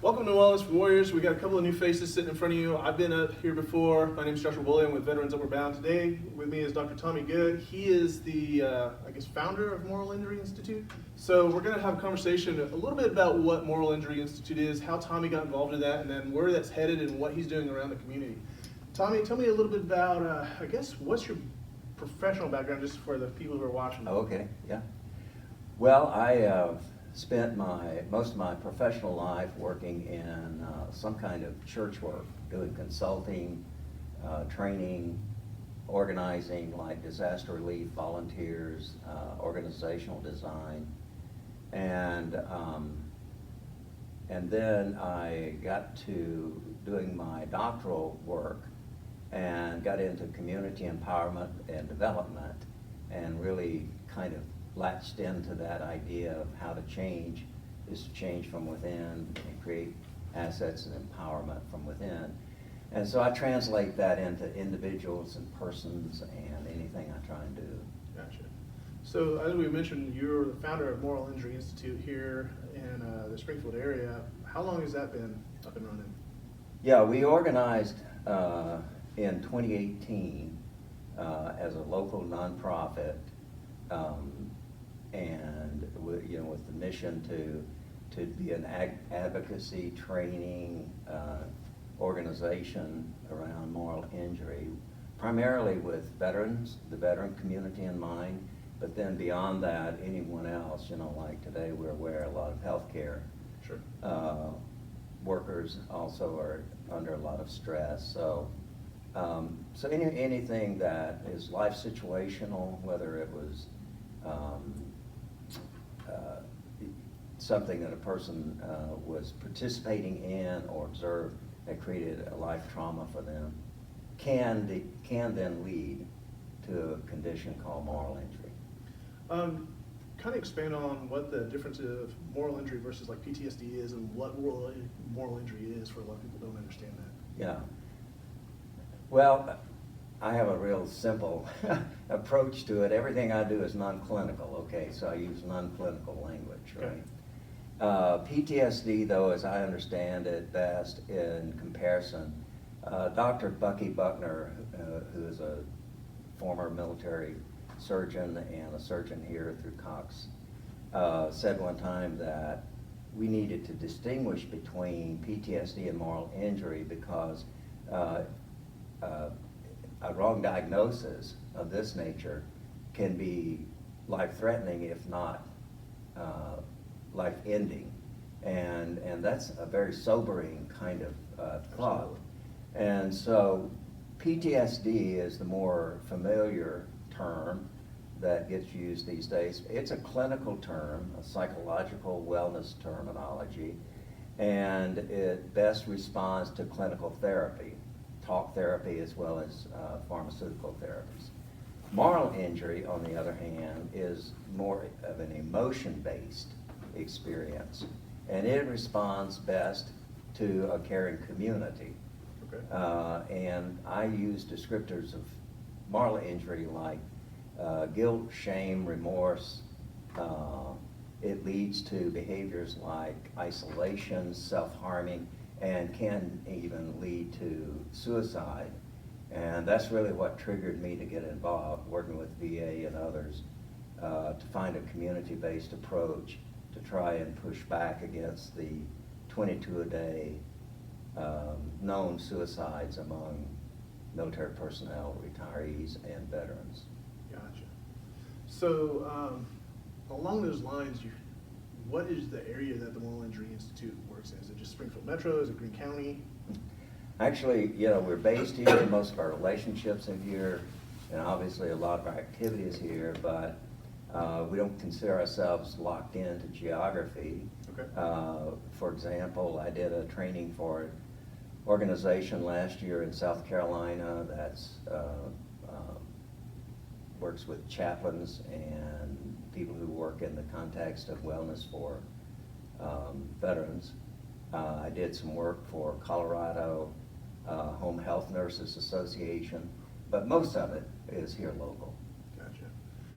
Welcome to Wellness Warriors. We got a couple of new faces sitting in front of you. I've been up here before. My name is Joshua William with Veterans Upward Bound. Today with me is Dr. Tommy Good. He is the, founder of Moral Injury Institute. So we're going to have a conversation a little bit about what Moral Injury Institute is, how Tommy got involved in that, and then where that's headed and what he's doing around the community. Tommy, tell me a little bit about, what's your professional background, just for the people who are watching? Okay, yeah. Well, I spent most of my professional life working in some kind of church work, doing consulting, training, organizing, like disaster relief, volunteers, organizational design, and then I got to doing my doctoral work and got into community empowerment and development, and really kind of latched into that idea of how to change is to change from within and create assets and empowerment from within. And so I translate that into individuals and persons and anything I try and do. Gotcha. So as we mentioned, you're the founder of Moral Injury Institute here in the Springfield area. How long has that been up and running? Yeah, we organized in 2018 as a local nonprofit, and with the mission to be an advocacy training organization around moral injury, primarily with veterans, the veteran community in mind, but then beyond that, anyone else. Like today we're aware a lot of healthcare Sure. Workers also are under a lot of stress. So anything that is life situational, whether it was something that a person was participating in or observed that created a life trauma for them, can then lead to a condition called moral injury. Kind of expand on what the difference of moral injury versus like PTSD is, and what moral injury is, for a lot of people don't understand that. Yeah. Well, I have a real simple approach to it. Everything I do is non-clinical, okay? So I use non-clinical language, right? Okay. PTSD, though, as I understand it best in comparison, Dr. Bucky Buckner, who is a former military surgeon and a surgeon here through Cox, said one time that we needed to distinguish between PTSD and moral injury because a wrong diagnosis of this nature can be life-threatening, if not life-ending, and that's a very sobering kind of thought. Absolutely. And so PTSD is the more familiar term that gets used these days. It's a clinical term, a psychological wellness terminology, and it best responds to clinical therapy, talk therapy, as well as pharmaceutical therapies. Moral injury, on the other hand, is more of an emotion-based experience, and it responds best to a caring community. Okay. And I use descriptors of moral injury like guilt, shame, remorse. It leads to behaviors like isolation, self-harming, and can even lead to suicide. And that's really what triggered me to get involved, working with VA and others, to find a community-based approach to try and push back against the 22 a day known suicides among military personnel, retirees, and veterans. Gotcha. So along those lines, what is the area that the Moral Injury Institute works in? Is it just Springfield Metro? Is it Greene County? Actually, we're based here. Most of our relationships are here, and obviously a lot of our activity is here, but we don't consider ourselves locked into geography. Okay. For example, I did a training for an organization last year in South Carolina that's works with chaplains and people who work in the context of wellness for veterans. I did some work for Colorado Home Health Nurses Association, but most of it is here local.